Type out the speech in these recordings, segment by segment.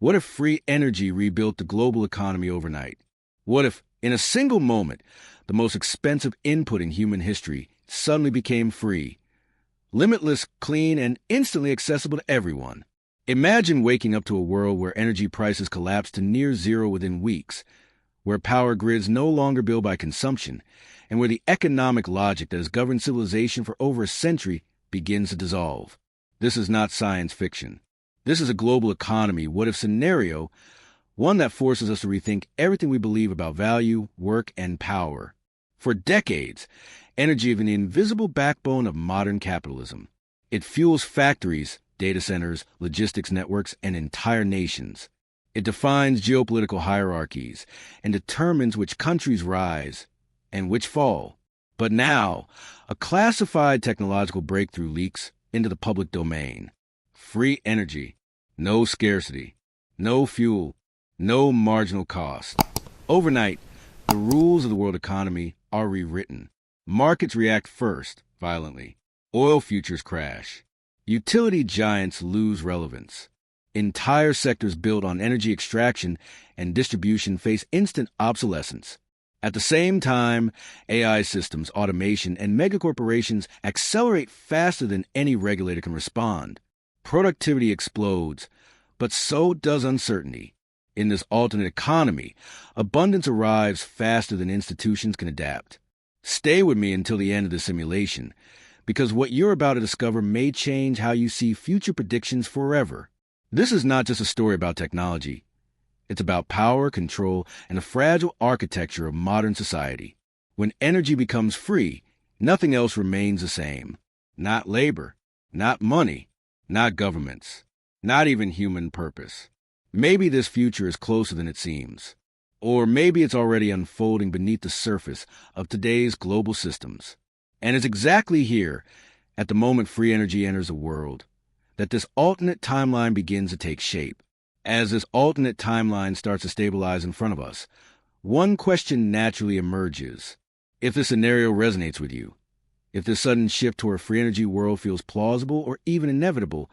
What if free energy rebuilt the global economy overnight? What if, in a single moment, the most expensive input in human history suddenly became free, limitless, clean, and instantly accessible to everyone? Imagine waking up to a world where energy prices collapse to near zero within weeks, where power grids no longer bill by consumption, and where the economic logic that has governed civilization for over a century begins to dissolve. This is not science fiction. This is a global economy what-if scenario, one that forces us to rethink everything we believe about value, work, and power. For decades, energy has been the invisible backbone of modern capitalism. It fuels factories, data centers, logistics networks, and entire nations. It defines geopolitical hierarchies and determines which countries rise and which fall. But now, a classified technological breakthrough leaks into the public domain. Free energy, no scarcity, no fuel, no marginal cost. Overnight, the rules of the world economy are rewritten. Markets react first, violently. Oil futures crash. Utility giants lose relevance. Entire sectors built on energy extraction and distribution face instant obsolescence. At the same time, AI systems, automation, and megacorporations accelerate faster than any regulator can respond. Productivity explodes, but so does uncertainty. In this alternate economy, abundance arrives faster than institutions can adapt. Stay with me until the end of the simulation, because what you're about to discover may change how you see future predictions forever. This is not just a story about technology. It's about power, control, and the fragile architecture of modern society. When energy becomes free, nothing else remains the same. Not labor, not money, not governments, not even human purpose. Maybe this future is closer than it seems. Or maybe it's already unfolding beneath the surface of today's global systems. And it's exactly here, at the moment free energy enters the world, that this alternate timeline begins to take shape. As this alternate timeline starts to stabilize in front of us, one question naturally emerges. If this scenario resonates with you, if this sudden shift toward a free energy world feels plausible or even inevitable,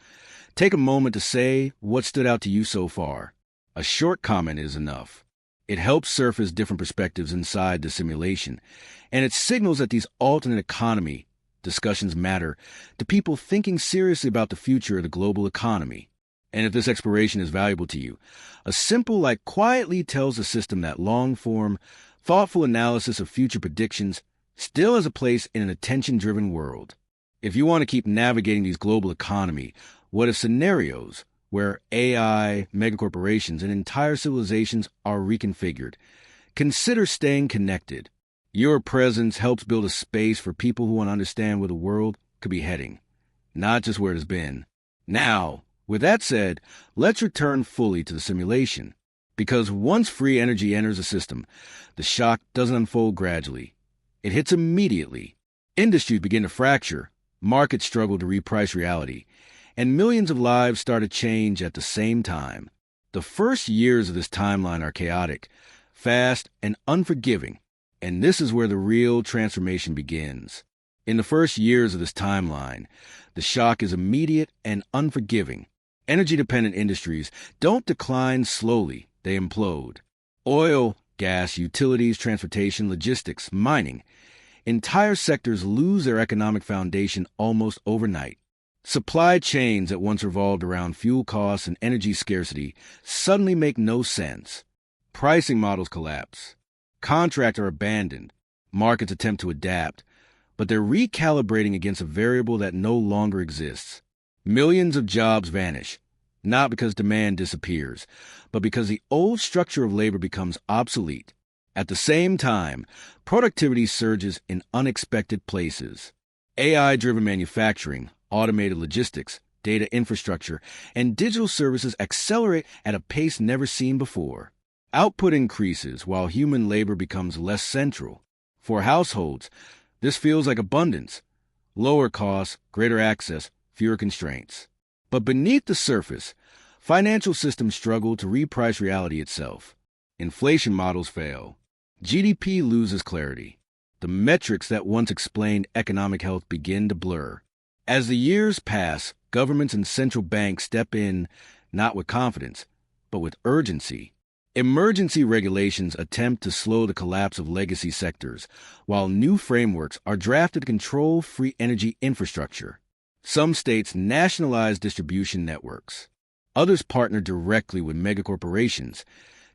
take a moment to say what stood out to you so far. A short comment is enough. It helps surface different perspectives inside the simulation, and it signals that these alternate economy discussions matter to people thinking seriously about the future of the global economy. And if this exploration is valuable to you, a simple like quietly tells the system that long-form, thoughtful analysis of future predictions still has a place in an attention-driven world. If you want to keep navigating these global economy, what-if scenarios where AI, megacorporations, and entire civilizations are reconfigured, consider staying connected. Your presence helps build a space for people who want to understand where the world could be heading, not just where it has been. Now, with that said, let's return fully to the simulation. Because once free energy enters the system, the shock doesn't unfold gradually. It hits immediately. Industries begin to fracture, markets struggle to reprice reality, and millions of lives start to change at the same time. The first years of this timeline are chaotic, fast, and unforgiving, and this is where the real transformation begins. In the first years of this timeline, the shock is immediate and unforgiving. Energy-dependent industries don't decline slowly, they implode. Oil, gas, utilities, transportation, logistics, mining. Entire sectors lose their economic foundation almost overnight. Supply chains that once revolved around fuel costs and energy scarcity suddenly make no sense. Pricing models collapse. Contracts are abandoned. Markets attempt to adapt, but they're recalibrating against a variable that no longer exists. Millions of jobs vanish, not because demand disappears, but because the old structure of labor becomes obsolete. At the same time, productivity surges in unexpected places. AI-driven manufacturing, automated logistics, data infrastructure, and digital services accelerate at a pace never seen before. Output increases while human labor becomes less central. For households, this feels like abundance. Lower costs, greater access, fewer constraints. But beneath the surface, financial systems struggle to reprice reality itself. Inflation models fail. GDP loses clarity. The metrics that once explained economic health begin to blur. As the years pass, governments and central banks step in, not with confidence, but with urgency. Emergency regulations attempt to slow the collapse of legacy sectors, while new frameworks are drafted to control free energy infrastructure. Some states nationalize distribution networks. Others partner directly with megacorporations,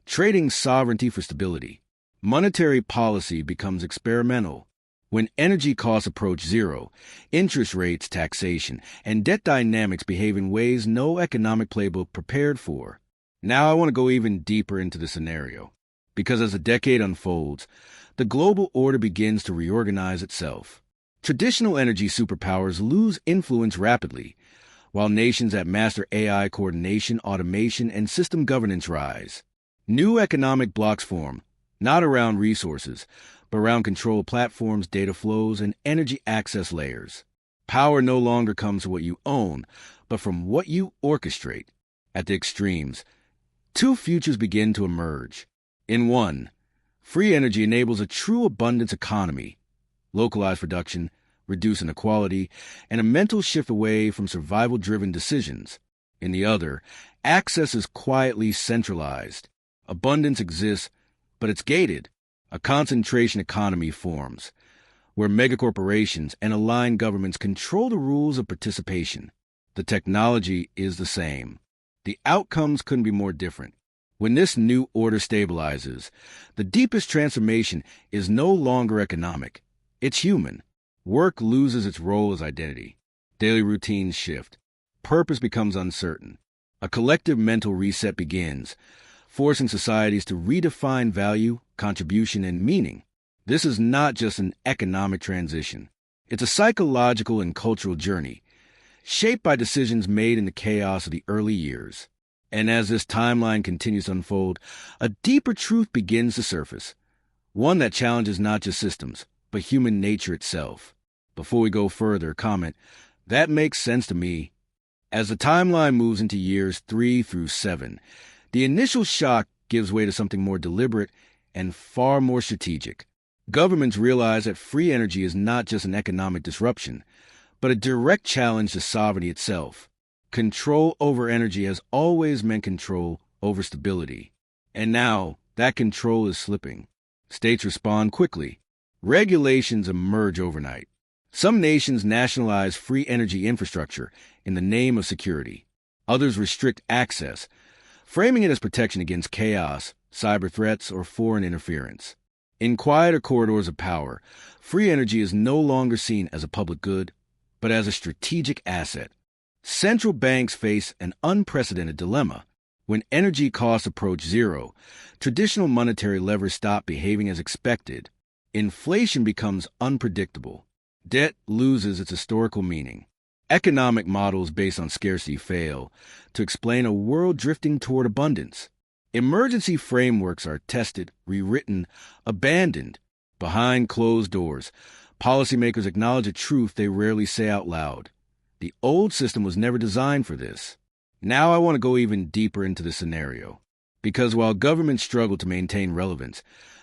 trading sovereignty for stability. Monetary policy becomes experimental. When energy costs approach zero, interest rates, taxation, and debt dynamics behave in ways no economic playbook prepared for. Now I want to go even deeper into the scenario, because as the decade unfolds, the global order begins to reorganize itself. Traditional energy superpowers lose influence rapidly, while nations that master AI coordination, automation, and system governance rise. New economic blocks form, not around resources, but around control platforms, data flows, and energy access layers. Power no longer comes from what you own, but from what you orchestrate. At the extremes, two futures begin to emerge. In one, free energy enables a true abundance economy, localized production, reduced inequality, and a mental shift away from survival-driven decisions. In the other, access is quietly centralized. Abundance exists, but it's gated. A concentration economy forms, where megacorporations and aligned governments control the rules of participation. The technology is the same. The outcomes couldn't be more different. When this new order stabilizes, the deepest transformation is no longer economic. It's human. Work loses its role as identity. Daily routines shift. Purpose becomes uncertain. A collective mental reset begins, forcing societies to redefine value, contribution, and meaning. This is not just an economic transition. It's a psychological and cultural journey, shaped by decisions made in the chaos of the early years. And as this timeline continues to unfold, a deeper truth begins to surface, one that challenges not just systems, but human nature itself. Before we go further, comment, that makes sense to me. As the timeline moves into years 3 through 7, the initial shock gives way to something more deliberate and far more strategic. Governments realize that free energy is not just an economic disruption, but a direct challenge to sovereignty itself. Control over energy has always meant control over stability. And now, that control is slipping. States respond quickly. Regulations emerge overnight. Some nations nationalize free energy infrastructure in the name of security. Others restrict access, framing it as protection against chaos, cyber threats, or foreign interference. In quieter corridors of power, free energy is no longer seen as a public good, but as a strategic asset. Central banks face an unprecedented dilemma. When energy costs approach zero, traditional monetary levers stop behaving as expected. Inflation becomes unpredictable. Debt loses its historical meaning. Economic models based on scarcity fail to explain a world drifting toward abundance. Emergency frameworks are tested, rewritten, abandoned. Behind closed doors, policymakers acknowledge a truth they rarely say out loud. The old system was never designed for this. Now I want to go even deeper into the scenario. Because while governments struggle to maintain relevance,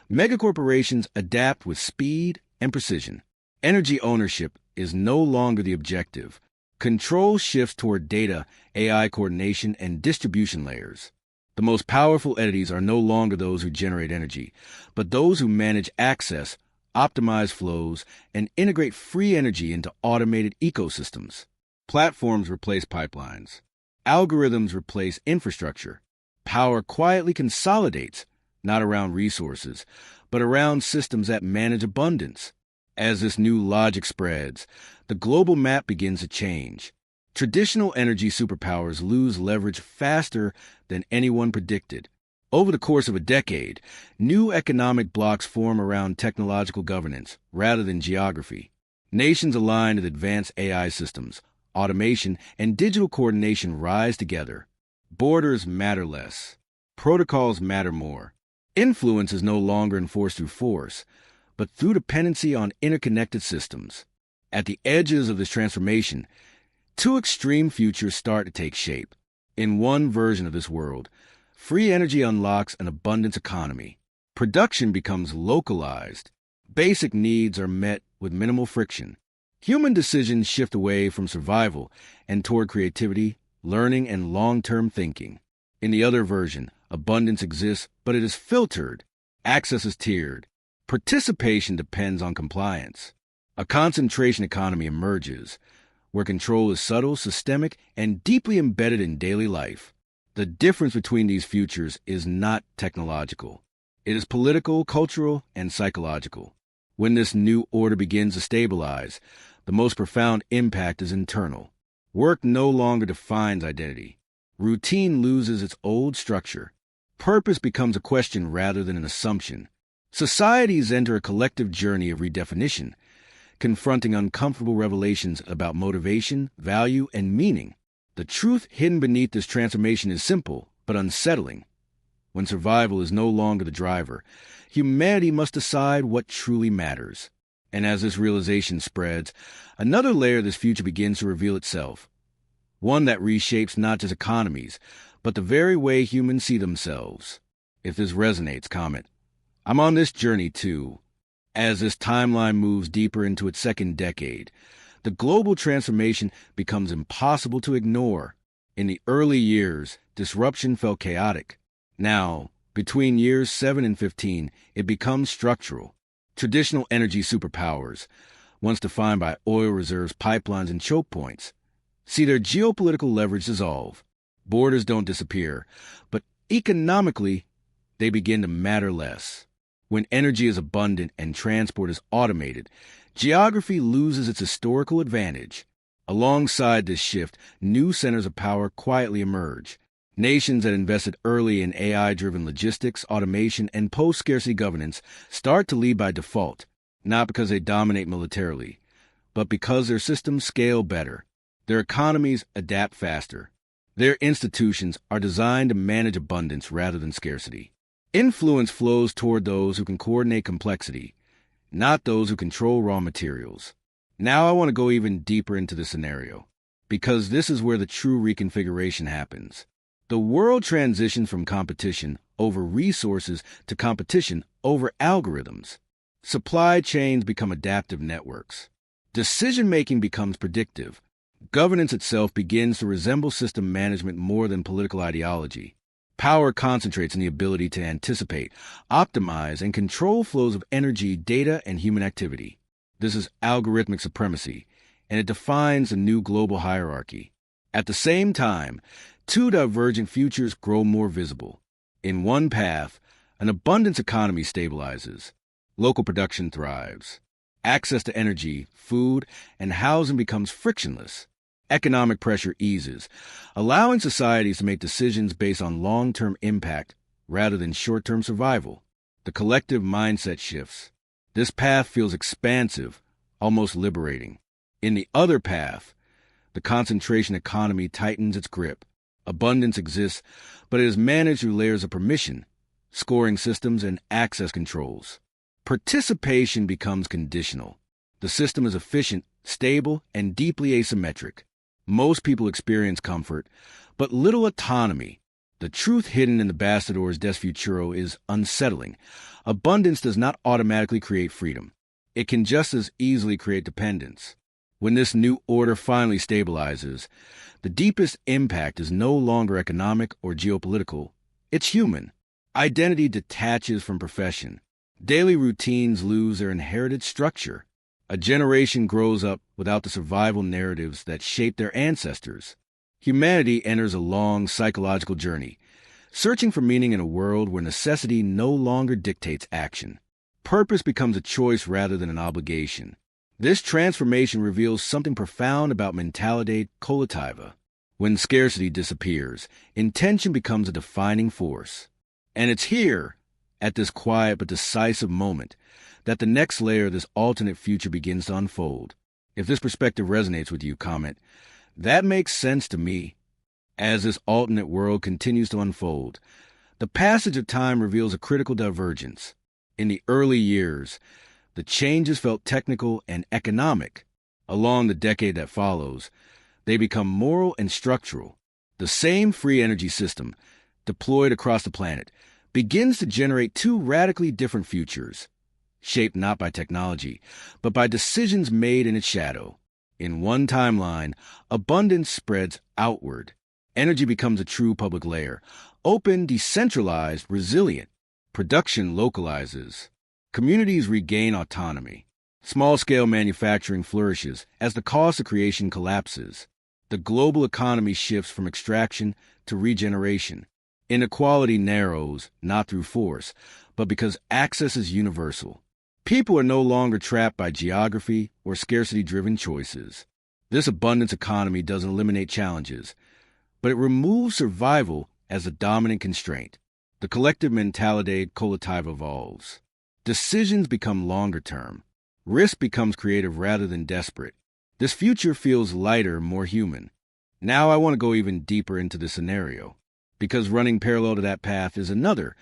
megacorporations adapt with speed and precision. Energy ownership is no longer the objective. Control shifts toward data, AI coordination, and distribution layers. The most powerful entities are no longer those who generate energy, but those who manage access, optimize flows, and integrate free energy into automated ecosystems. Platforms replace pipelines. Algorithms replace infrastructure. Power quietly consolidates, not around resources, but around systems that manage abundance. As this new logic spreads, the global map begins to change. Traditional energy superpowers lose leverage faster than anyone predicted. Over the course of a decade, new economic blocks form around technological governance rather than geography. Nations aligned with advanced AI systems, automation, and digital coordination rise together. Borders matter less. Protocols matter more. Influence is no longer enforced through force, but through dependency on interconnected systems. At the edges of this transformation, two extreme futures start to take shape. In one version of this world, free energy unlocks an abundance economy. Production becomes localized. Basic needs are met with minimal friction. Human decisions shift away from survival and toward creativity, learning, and long-term thinking. In the other version, abundance exists, but it is filtered. Access is tiered. Participation depends on compliance. A concentration economy emerges, where control is subtle, systemic, and deeply embedded in daily life. The difference between these futures is not technological. It is political, cultural, and psychological. When this new order begins to stabilize, the most profound impact is internal. Work no longer defines identity. Routine loses its old structure. Purpose becomes a question rather than an assumption. Societies enter a collective journey of redefinition, confronting uncomfortable revelations about motivation, value, and meaning. The truth hidden beneath this transformation is simple, but unsettling. When survival is no longer the driver, humanity must decide what truly matters. And as this realization spreads, another layer of this future begins to reveal itself. One that reshapes not just economies, but the very way humans see themselves. If this resonates, comment, "I'm on this journey too." As this timeline moves deeper into its second decade, the global transformation becomes impossible to ignore. In the early years, disruption felt chaotic. Now, between years 7 and 15, it becomes structural. Traditional energy superpowers, once defined by oil reserves, pipelines, and choke points, see their geopolitical leverage dissolve. Borders don't disappear, but economically, they begin to matter less. When energy is abundant and transport is automated, geography loses its historical advantage. Alongside this shift, new centers of power quietly emerge. Nations that invested early in AI-driven logistics, automation, and post-scarcity governance start to lead by default, not because they dominate militarily, but because their systems scale better. Their economies adapt faster. Their institutions are designed to manage abundance rather than scarcity. Influence flows toward those who can coordinate complexity, not those who control raw materials. Now I want to go even deeper into this scenario, because this is where the true reconfiguration happens. The world transitions from competition over resources to competition over algorithms. Supply chains become adaptive networks. Decision-making becomes predictive. Governance itself begins to resemble system management more than political ideology. Power concentrates in the ability to anticipate, optimize, and control flows of energy, data, and human activity. This is algorithmic supremacy, and it defines a new global hierarchy. At the same time, two divergent futures grow more visible. In one path, an abundance economy stabilizes. Local production thrives. Access to energy, food, and housing becomes frictionless. Economic pressure eases, allowing societies to make decisions based on long-term impact rather than short-term survival. The collective mindset shifts. This path feels expansive, almost liberating. In the other path, the concentration economy tightens its grip. Abundance exists, but it is managed through layers of permission, scoring systems, and access controls. Participation becomes conditional. The system is efficient, stable, and deeply asymmetric. Most people experience comfort, but little autonomy. The truth hidden in the Bastador's Des Futuro is unsettling. Abundance does not automatically create freedom. It can just as easily create dependence. When this new order finally stabilizes, the deepest impact is no longer economic or geopolitical. It's human. Identity detaches from profession. Daily routines lose their inherited structure. A generation grows up without the survival narratives that shaped their ancestors. Humanity enters a long psychological journey, searching for meaning in a world where necessity no longer dictates action. Purpose becomes a choice rather than an obligation. This transformation reveals something profound about mentality collectiva. When scarcity disappears, intention becomes a defining force. And it's here, at this quiet but decisive moment, that the next layer of this alternate future begins to unfold. If this perspective resonates with you, comment, "That makes sense to me." As this alternate world continues to unfold, the passage of time reveals a critical divergence. In the early years, the changes felt technical and economic. Along the decade that follows, they become moral and structural. The same free energy system, deployed across the planet, begins to generate two radically different futures, shaped not by technology, but by decisions made in its shadow. In one timeline, abundance spreads outward. Energy becomes a true public layer, open, decentralized, resilient. Production localizes. Communities regain autonomy. Small-scale manufacturing flourishes as the cost of creation collapses. The global economy shifts from extraction to regeneration. Inequality narrows, not through force, but because access is universal. People are no longer trapped by geography or scarcity-driven choices. This abundance economy doesn't eliminate challenges, but it removes survival as a dominant constraint. The collective mentality collective evolves. Decisions become longer-term. Risk becomes creative rather than desperate. This future feels lighter, more human. Now I want to go even deeper into the scenario, because running parallel to that path is another,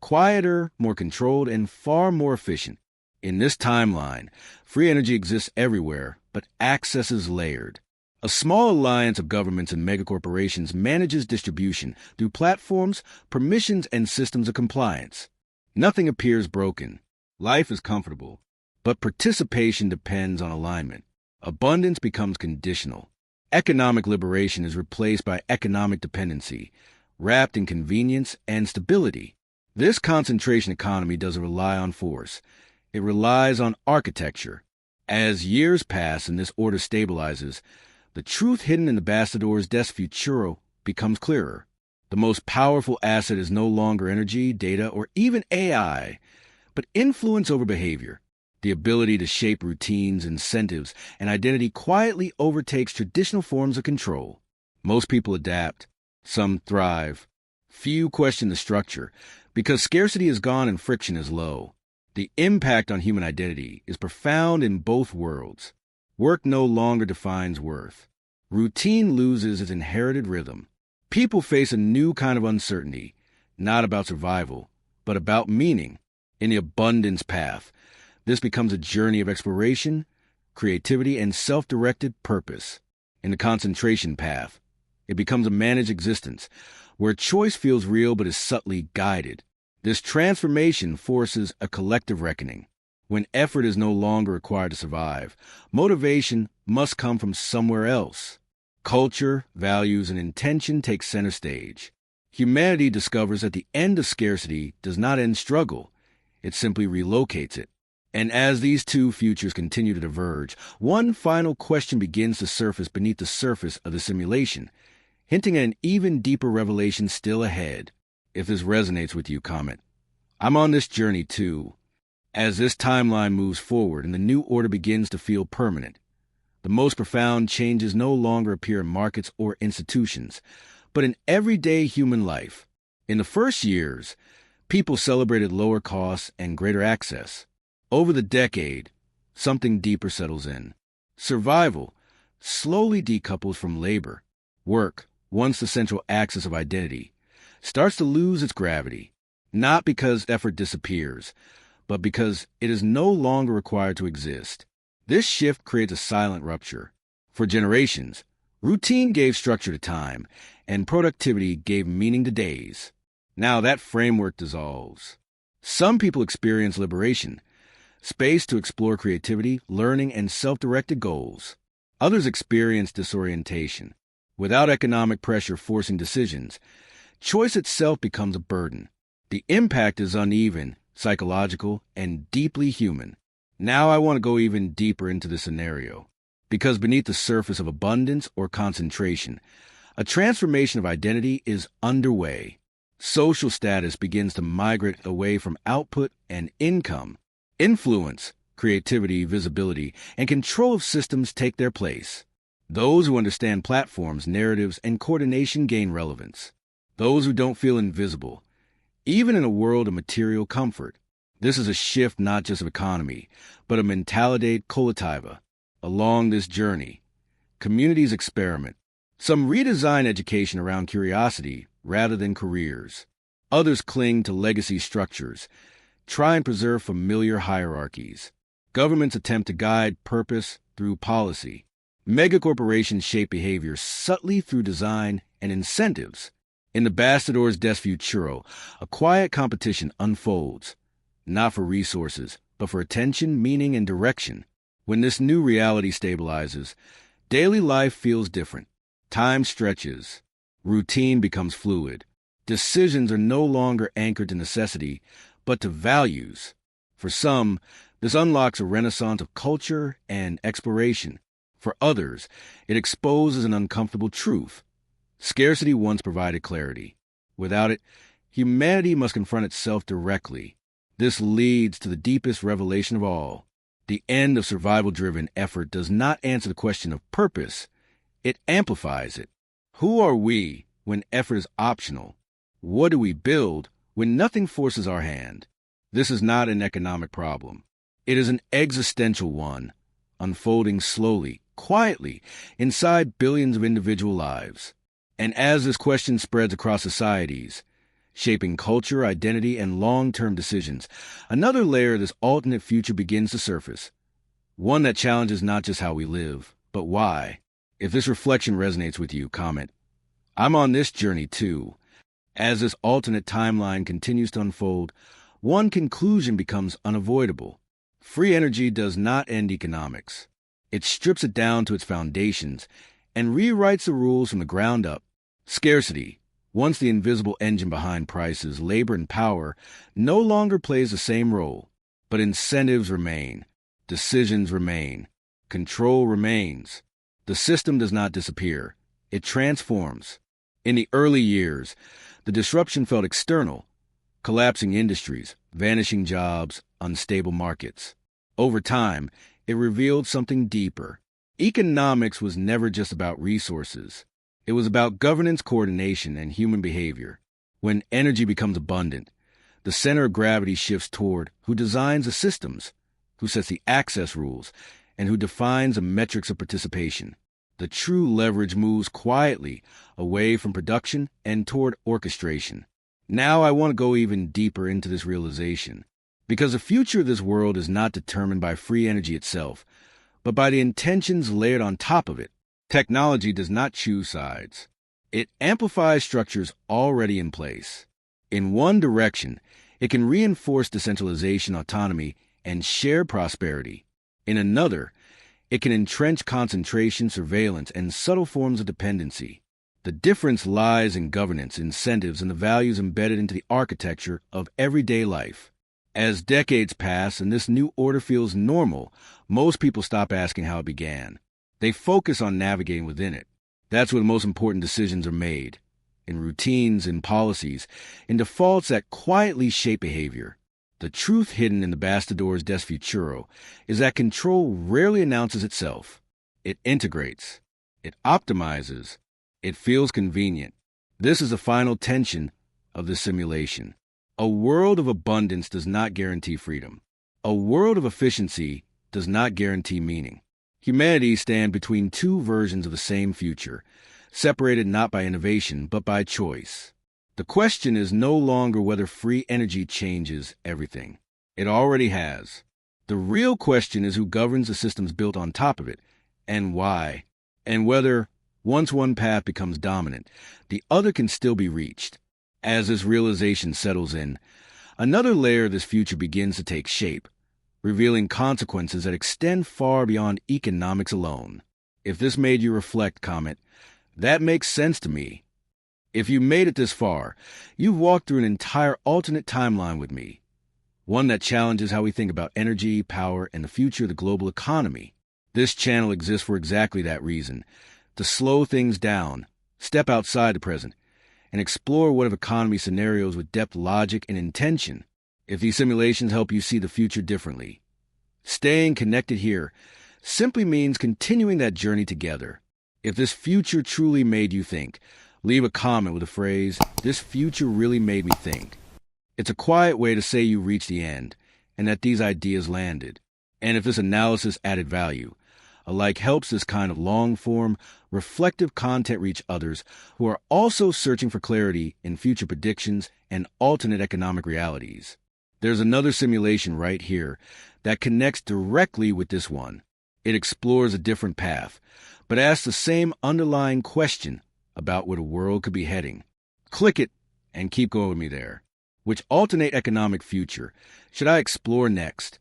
quieter, more controlled, and far more efficient. In this timeline, free energy exists everywhere, but access is layered. A small alliance of governments and megacorporations manages distribution through platforms, permissions, and systems of compliance. Nothing appears broken. Life is comfortable, but participation depends on alignment. Abundance becomes conditional. Economic liberation is replaced by economic dependency, wrapped in convenience and stability. This concentration economy doesn't rely on force. It relies on architecture. As years pass and this order stabilizes, the truth hidden in the Bastidor's Des Futuro becomes clearer. The most powerful asset is no longer energy, data, or even AI, but influence over behavior. The ability to shape routines, incentives, and identity quietly overtakes traditional forms of control. Most people adapt. Some thrive. Few question the structure, because scarcity is gone and friction is low. The impact on human identity is profound in both worlds. Work no longer defines worth. Routine loses its inherited rhythm. People face a new kind of uncertainty, not about survival, but about meaning. In the abundance path, this becomes a journey of exploration, creativity, and self-directed purpose. In the concentration path, it becomes a managed existence, where choice feels real but is subtly guided. This transformation forces a collective reckoning. When effort is no longer required to survive, motivation must come from somewhere else. Culture, values, and intention take center stage. Humanity discovers that the end of scarcity does not end struggle. It simply relocates it. And as these two futures continue to diverge, one final question begins to surface beneath the surface of the simulation, hinting at an even deeper revelation still ahead. If this resonates with you, comment. I'm on this journey too. As this timeline moves forward and the new order begins to feel permanent, the most profound changes no longer appear in markets or institutions, but in everyday human life. In the first years, people celebrated lower costs and greater access. Over the decade, something deeper settles in. Survival slowly decouples from labor. Work, once the central axis of identity, starts to lose its gravity, not because effort disappears, but because it is no longer required to exist. This shift creates a silent rupture. For generations, routine gave structure to time, and productivity gave meaning to days. Now that framework dissolves. Some people experience liberation, space to explore creativity, learning, and self-directed goals. Others experience disorientation. Without economic pressure forcing decisions, choice itself becomes a burden. The impact is uneven, psychological, and deeply human. Now I want to go even deeper into the scenario, because beneath the surface of abundance or concentration, a transformation of identity is underway. Social status begins to migrate away from output and income. Influence, creativity, visibility, and control of systems take their place. Those who understand platforms, narratives, and coordination gain relevance. Those who don't feel invisible, even in a world of material comfort. This is a shift not just of economy, but a mentality collectiva. Along this journey, communities experiment. Some redesign education around curiosity rather than careers. Others cling to legacy structures, try and preserve familiar hierarchies. Governments attempt to guide purpose through policy. Megacorporations shape behavior subtly through design and incentives. In the Bastidor's Des Futuro, a quiet competition unfolds, not for resources, but for attention, meaning, and direction. When this new reality stabilizes, daily life feels different. Time stretches. Routine becomes fluid. Decisions are no longer anchored to necessity, but to values. For some, this unlocks a renaissance of culture and exploration. For others, it exposes an uncomfortable truth. Scarcity once provided clarity. Without it, humanity must confront itself directly. This leads to the deepest revelation of all. The end of survival-driven effort does not answer the question of purpose. It amplifies it. Who are we when effort is optional? What do we build when nothing forces our hand? This is not an economic problem. It is an existential one, unfolding slowly, quietly, inside billions of individual lives. And as this question spreads across societies, shaping culture, identity, and long-term decisions, another layer of this alternate future begins to surface. One that challenges not just how we live, but why. If this reflection resonates with you, comment, "I'm on this journey too." As this alternate timeline continues to unfold, one conclusion becomes unavoidable. Free energy does not end economics. It strips it down to its foundations and rewrites the rules from the ground up. Scarcity, once the invisible engine behind prices, labor, and power, no longer plays the same role. But incentives remain. Decisions remain. Control remains. The system does not disappear. It transforms. In the early years, the disruption felt external. Collapsing industries, vanishing jobs, unstable markets. Over time, it revealed something deeper. Economics was never just about resources. It was about governance, coordination, and human behavior. When energy becomes abundant, the center of gravity shifts toward who designs the systems, who sets the access rules, and who defines the metrics of participation. The true leverage moves quietly away from production and toward orchestration. Now I want to go even deeper into this realization, because the future of this world is not determined by free energy itself, but by the intentions layered on top of it. Technology does not choose sides. It amplifies structures already in place. In one direction, it can reinforce decentralization, autonomy, and shared prosperity. In another, it can entrench concentration, surveillance, and subtle forms of dependency. The difference lies in governance, incentives, and the values embedded into the architecture of everyday life. As decades pass and this new order feels normal, most people stop asking how it began. They focus on navigating within it. That's where the most important decisions are made. In routines, in policies, in defaults that quietly shape behavior. The truth hidden in the Bastidor's Des Futuro is that control rarely announces itself. It integrates. It optimizes. It feels convenient. This is the final tension of the simulation. A world of abundance does not guarantee freedom. A world of efficiency does not guarantee meaning. Humanity stands between two versions of the same future, separated not by innovation, but by choice. The question is no longer whether free energy changes everything. It already has. The real question is who governs the systems built on top of it, and why, and whether, once one path becomes dominant, the other can still be reached. As this realization settles in, another layer of this future begins to take shape, revealing consequences that extend far beyond economics alone. If this made you reflect, comment, "That makes sense to me." If you made it this far, you've walked through an entire alternate timeline with me, one that challenges how we think about energy, power, and the future of the global economy. This channel exists for exactly that reason, to slow things down, step outside the present, and explore what-if economy scenarios with depth, logic, and intention. If these simulations help you see the future differently, staying connected here simply means continuing that journey together. If this future truly made you think, leave a comment with the phrase, "This future really made me think." It's a quiet way to say you reached the end, and that these ideas landed. And if this analysis added value, a like helps this kind of long-form, reflective content reach others who are also searching for clarity in future predictions and alternate economic realities. There's another simulation right here that connects directly with this one. It explores a different path, but asks the same underlying question about where the world could be heading. Click it and keep going with me there. Which alternate economic future should I explore next?